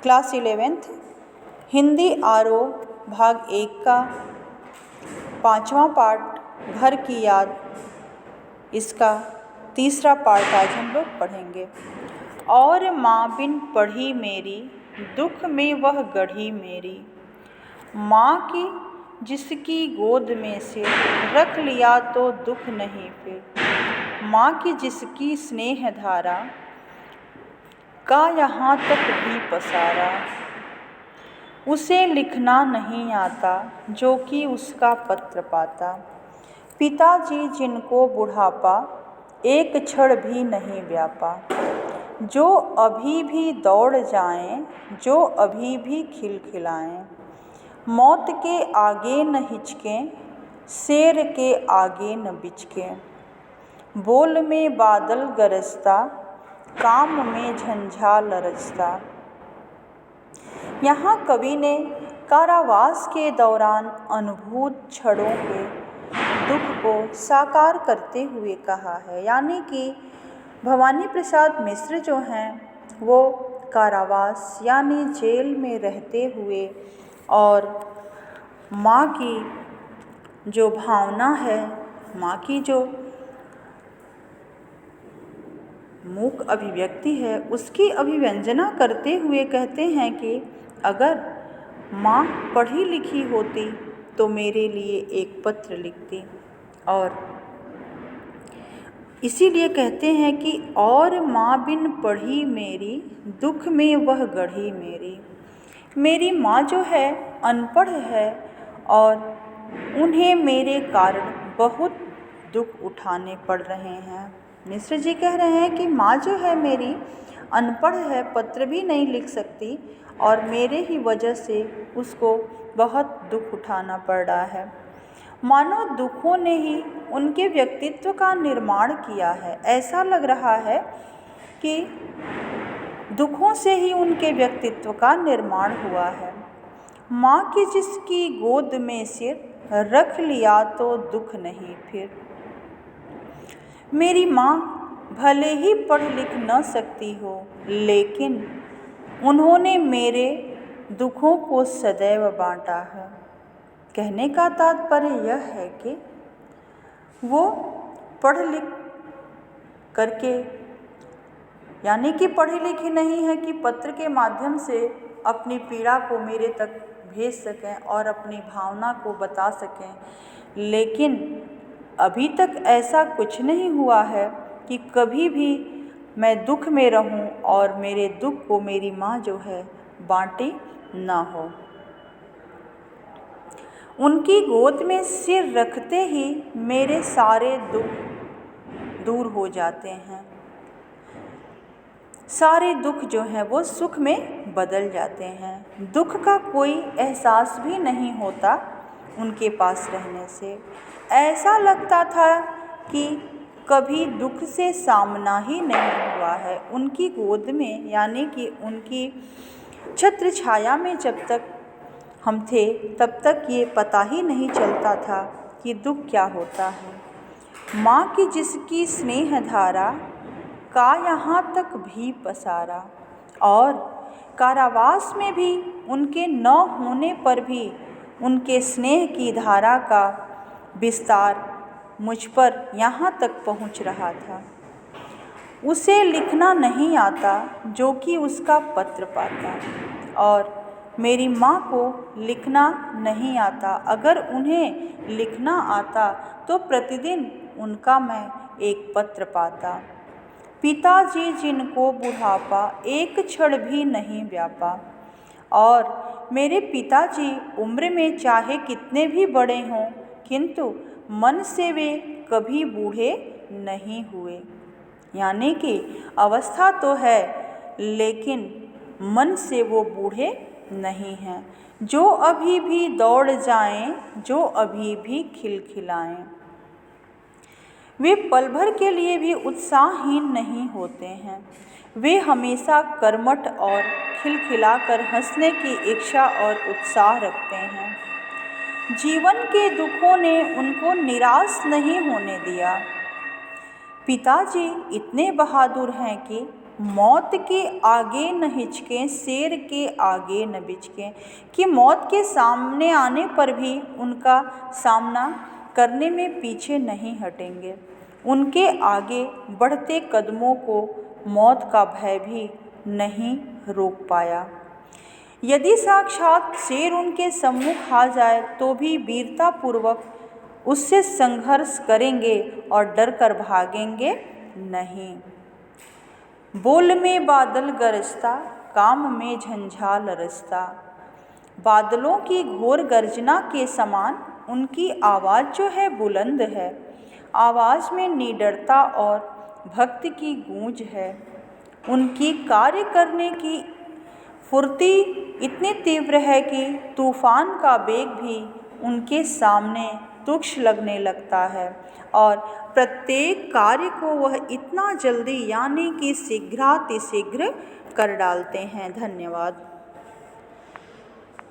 Class 11th Hindi आरो भाग 1 का 5वां पार्ट घर की याद, इसका तीसरा पार्ट आज हम लोग पढ़ेंगे। और माँ बिन पढ़ी मेरी, दुख में वह गढ़ी मेरी। माँ की जिसकी गोद में से रख लिया तो दुख नहीं फिर। माँ की जिसकी स्नेह धारा का यहाँ तक भी पसारा। उसे लिखना नहीं आता जो कि उसका पत्र पाता। पिताजी जिनको बुढ़ापा एक क्षण भी नहीं व्यापा। जो अभी भी दौड़ जाएं, जो अभी भी खिलखिलाएं। मौत के आगे न हिचकें, शेर के आगे न बिचकें। बोल में बादल गरजता, काम में झंझाल रचता। यहाँ कवि ने कारावास के दौरान अनुभूत क्षणों के दुख को साकार करते हुए कहा है। यानी कि भवानी प्रसाद मिश्र जो हैं वो कारावास यानी जेल में रहते हुए और माँ की जो भावना है, माँ की जो मूक अभिव्यक्ति है, उसकी अभिव्यंजना करते हुए कहते हैं कि अगर माँ पढ़ी लिखी होती तो मेरे लिए एक पत्र लिखती। और इसीलिए कहते हैं कि और माँ बिन पढ़ी मेरी, दुख में वह गढ़ी मेरी। मेरी माँ जो है अनपढ़ है और उन्हें मेरे कारण बहुत दुख उठाने पड़ रहे हैं। मिश्र जी कह रहे हैं कि माँ जो है मेरी अनपढ़ है, पत्र भी नहीं लिख सकती और मेरे ही वजह से उसको बहुत दुख उठाना पड़ रहा है। मानो दुखों ने ही उनके व्यक्तित्व का निर्माण किया है। ऐसा लग रहा है कि दुखों से ही उनके व्यक्तित्व का निर्माण हुआ है। माँ की जिसकी गोद में सिर रख लिया तो दुख नहीं फिर। मेरी माँ भले ही पढ़ लिख न सकती हो, लेकिन उन्होंने मेरे दुखों को सदैव बांटा है। कहने का तात्पर्य यह है कि वो पढ़ लिख करके, यानी कि पढ़ी लिखी नहीं है कि पत्र के माध्यम से अपनी पीड़ा को मेरे तक भेज सकें और अपनी भावना को बता सकें, लेकिन अभी तक ऐसा कुछ नहीं हुआ है कि कभी भी मैं दुख में रहूं और मेरे दुख को मेरी माँ जो है बांटे ना हो। उनकी गोद में सिर रखते ही मेरे सारे दुख दूर हो जाते हैं। सारे दुख जो हैं वो सुख में बदल जाते हैं। दुख का कोई एहसास भी नहीं होता उनके पास रहने से। ऐसा लगता था कि कभी दुख से सामना ही नहीं हुआ है। उनकी गोद में यानी कि उनकी छत्र छाया में जब तक हम थे तब तक ये पता ही नहीं चलता था कि दुख क्या होता है। माँ की जिसकी स्नेह धारा का यहाँ तक भी पसारा। और कारावास में भी उनके न होने पर भी उनके स्नेह की धारा का विस्तार मुझ पर यहाँ तक पहुँच रहा था। उसे लिखना नहीं आता जो कि उसका पत्र पाता। और मेरी माँ को लिखना नहीं आता। अगर उन्हें लिखना आता तो प्रतिदिन उनका मैं एक पत्र पाता। पिताजी जिनको बुढ़ापा एक क्षण भी नहीं व्यापा। और मेरे पिताजी उम्र में चाहे कितने भी बड़े हों, किंतु मन से वे कभी बूढ़े नहीं हुए। यानी कि अवस्था तो है लेकिन मन से वो बूढ़े नहीं हैं। जो अभी भी दौड़ जाएं, जो अभी भी खिलखिलाएं। वे पल भर के लिए भी उत्साहहीन नहीं होते हैं। वे हमेशा कर्मठ और खिलखिलाकर हंसने की इच्छा और उत्साह रखते हैं। जीवन के दुखों ने उनको निराश नहीं होने दिया। पिताजी इतने बहादुर हैं कि मौत के आगे न हिचकें, शेर के आगे न बिचकें, कि मौत के सामने आने पर भी उनका सामना करने में पीछे नहीं हटेंगे। उनके आगे बढ़ते कदमों को मौत का भय भी नहीं रोक पाया। यदि साक्षात शेर उनके सम्मुख आ जाए तो भी वीरतापूर्वक उससे संघर्ष करेंगे और डर कर भागेंगे नहीं। बोल में बादल गरजता, काम में झंझाल रचता। बादलों की घोर गर्जना के समान उनकी आवाज़ जो है बुलंद है। आवाज़ में निडरता और भक्ति की गूंज है। उनकी कार्य करने की फुर्ती इतनी तीव्र है कि तूफान का वेग भी उनके सामने तुच्छ लगने लगता है और प्रत्येक कार्य को वह इतना जल्दी यानी कि शीघ्रातिशीघ्र कर डालते हैं। धन्यवाद।